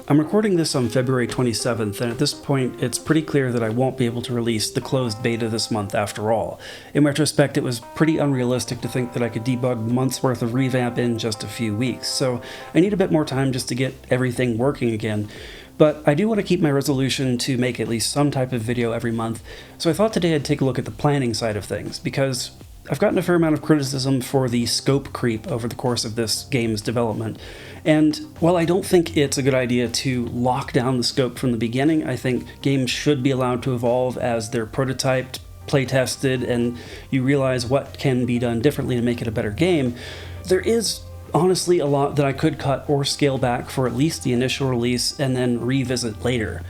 I'm recording this on February 27th, and at this point, it's pretty clear that I won't be able to release the closed beta this month after all. In retrospect, it was pretty unrealistic to think that I could debug months worth of revamp in just a few weeks, so I need a bit more time just to get everything working again. But I do want to keep my resolution to make at least some type of video every month, so I thought today I'd take a look at the planning side of things, because I've gotten a fair amount of criticism for the scope creep over the course of this game's development. And while I don't think it's a good idea to lock down the scope from the beginning, I think games should be allowed to evolve as they're prototyped, play-tested, and you realize what can be done differently to make it a better game. There is honestly a lot that I could cut or scale back for at least the initial release and then revisit later.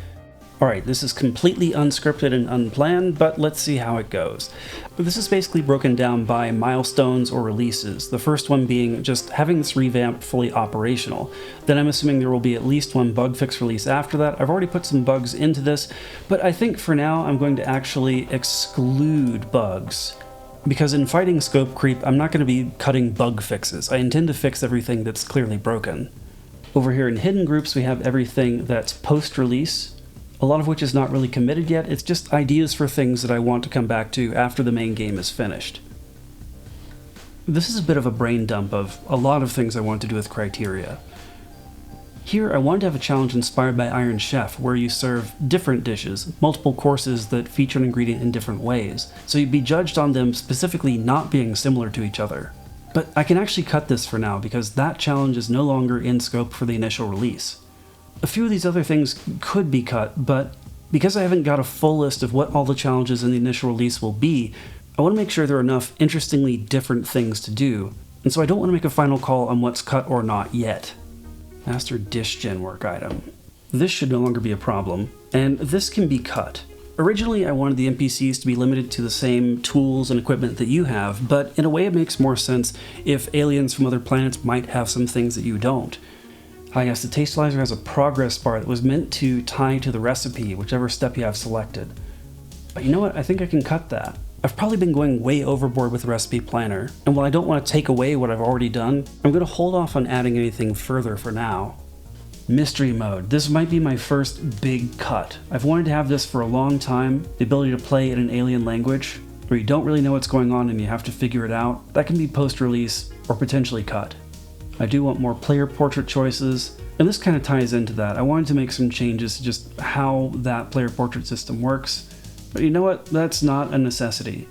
Alright, this is completely unscripted and unplanned, but let's see how it goes. This is basically broken down by milestones or releases, the first one being just having this revamp fully operational. Then I'm assuming there will be at least one bug fix release after that. I've already put some bugs into this, but I think for now I'm going to actually exclude bugs. Because in fighting scope creep, I'm not going to be cutting bug fixes. I intend to fix everything that's clearly broken. Over here in hidden groups we have everything that's post-release, a lot of which is not really committed yet. It's just ideas for things that I want to come back to after the main game is finished. This is a bit of a brain dump of a lot of things I want to do with criteria. Here I wanted to have a challenge inspired by Iron Chef, where you serve different dishes, multiple courses that feature an ingredient in different ways, so you'd be judged on them specifically not being similar to each other. But I can actually cut this for now, because that challenge is no longer in scope for the initial release. A few of these other things could be cut, but because I haven't got a full list of what all the challenges in the initial release will be, I want to make sure there are enough interestingly different things to do, and so I don't want to make a final call on what's cut or not yet. Master dish gen work item. This should no longer be a problem, and this can be cut. Originally I wanted the NPCs to be limited to the same tools and equipment that you have, but in a way it makes more sense if aliens from other planets might have some things that you don't. Ah yes, the Tastalizer has a progress bar that was meant to tie to the recipe, whichever step you have selected. But you know what, I think I can cut that. I've probably been going way overboard with the recipe planner, and while I don't want to take away what I've already done, I'm going to hold off on adding anything further for now. Mystery mode. This might be my first big cut. I've wanted to have this for a long time, the ability to play in an alien language, where you don't really know what's going on and you have to figure it out. That can be post-release, or potentially cut. I do want more player portrait choices, and this kind of ties into that. I wanted to make some changes to just how that player portrait system works, but you know what? That's not a necessity.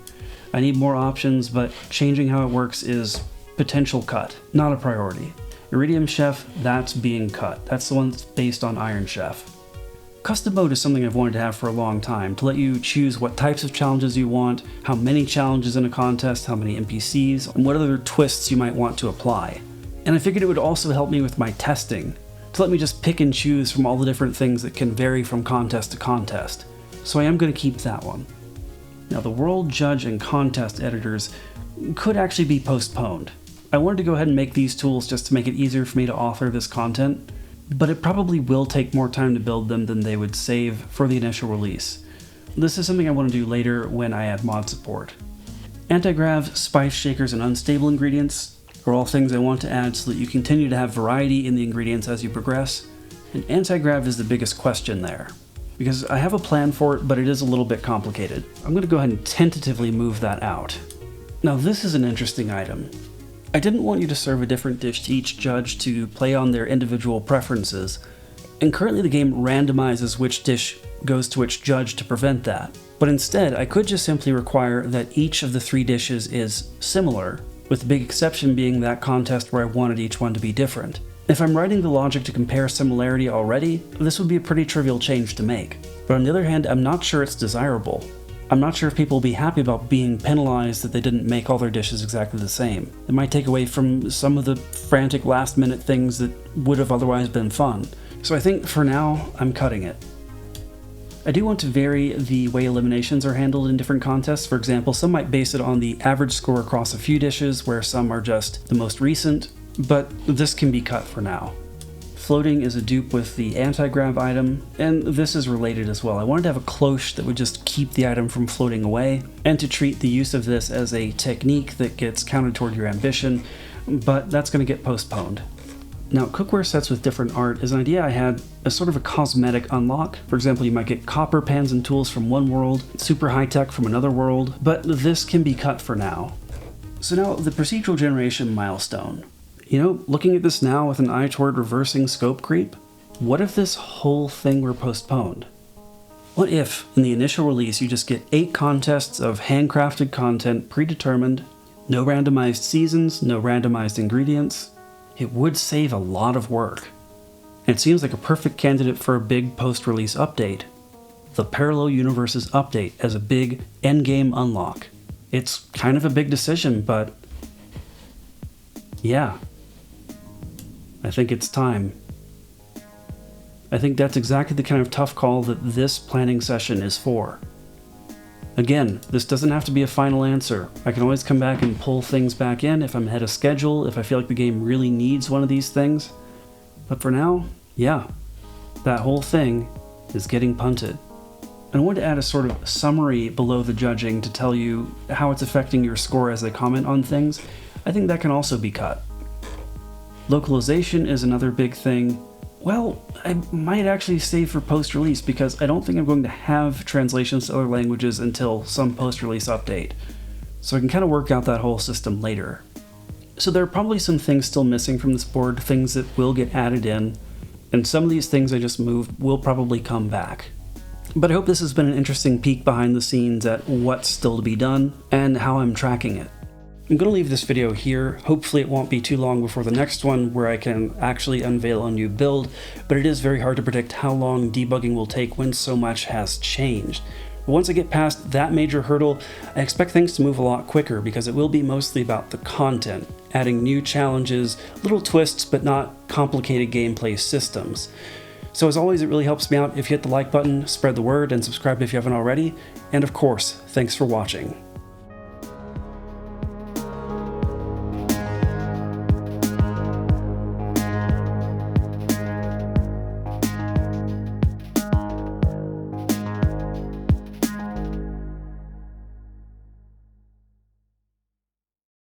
I need more options, but changing how it works is potential cut, not a priority. Iridium Chef, that's being cut. That's the one that's based on Iron Chef. Custom mode is something I've wanted to have for a long time, to let you choose what types of challenges you want, how many challenges in a contest, how many NPCs, and what other twists you might want to apply. And I figured it would also help me with my testing, to let me just pick and choose from all the different things that can vary from contest to contest. So I am going to keep that one. Now the world judge and contest editors could actually be postponed. I wanted to go ahead and make these tools just to make it easier for me to author this content, but it probably will take more time to build them than they would save for the initial release. This is something I want to do later when I add mod support. Anti-grav, spice shakers, and unstable ingredients are all things I want to add so that you continue to have variety in the ingredients as you progress, and anti-grav is the biggest question there. Because I have a plan for it, but it is a little bit complicated. I'm going to go ahead and tentatively move that out. Now this is an interesting item. I didn't want you to serve a different dish to each judge to play on their individual preferences, and currently the game randomizes which dish goes to which judge to prevent that. But instead, I could just simply require that each of the 3 dishes is similar, with the big exception being that contest where I wanted each one to be different. If I'm writing the logic to compare similarity already, this would be a pretty trivial change to make. But on the other hand, I'm not sure it's desirable. I'm not sure if people will be happy about being penalized that they didn't make all their dishes exactly the same. It might take away from some of the frantic last-minute things that would have otherwise been fun. So I think for now, I'm cutting it. I do want to vary the way eliminations are handled in different contests. For example, some might base it on the average score across a few dishes, where some are just the most recent, but this can be cut for now. floating is a dupe with the anti-grav item, and this is related as well. I wanted to have a cloche that would just keep the item from floating away, and to treat the use of this as a technique that gets counted toward your ambition, but that's going to get postponed. Now, cookware sets with different art is an idea I had as sort of a cosmetic unlock. For example, you might get copper pans and tools from one world, super high-tech from another world, but this can be cut for now. So now, the procedural generation milestone. You know, looking at this now with an eye toward reversing scope creep, what if this whole thing were postponed? What if, in the initial release, you just get 8 contests of handcrafted content predetermined, no randomized seasons, no randomized ingredients? It would save a lot of work. And it seems like a perfect candidate for a big post-release update. The Parallel Universes update as a big endgame unlock. It's kind of a big decision, but yeah, I think it's time. I think that's exactly the kind of tough call that this planning session is for. Again, this doesn't have to be a final answer. I can always come back and pull things back in if I'm ahead of schedule, if I feel like the game really needs one of these things. But for now, yeah, that whole thing is getting punted. And I wanted to add a sort of summary below the judging to tell you how it's affecting your score as I comment on things. I think that can also be cut. Localization is another big thing. Well, I might actually save for post-release because I don't think I'm going to have translations to other languages until some post-release update. So I can kind of work out that whole system later. So there are probably some things still missing from this board, things that will get added in, and some of these things I just moved will probably come back. But I hope this has been an interesting peek behind the scenes at what's still to be done and how I'm tracking it. I'm going to leave this video here. Hopefully it won't be too long before the next one where I can actually unveil a new build, but it is very hard to predict how long debugging will take when so much has changed. But once I get past that major hurdle, I expect things to move a lot quicker because it will be mostly about the content, adding new challenges, little twists, but not complicated gameplay systems. So as always, it really helps me out if you hit the like button, spread the word, and subscribe if you haven't already. And of course, thanks for watching.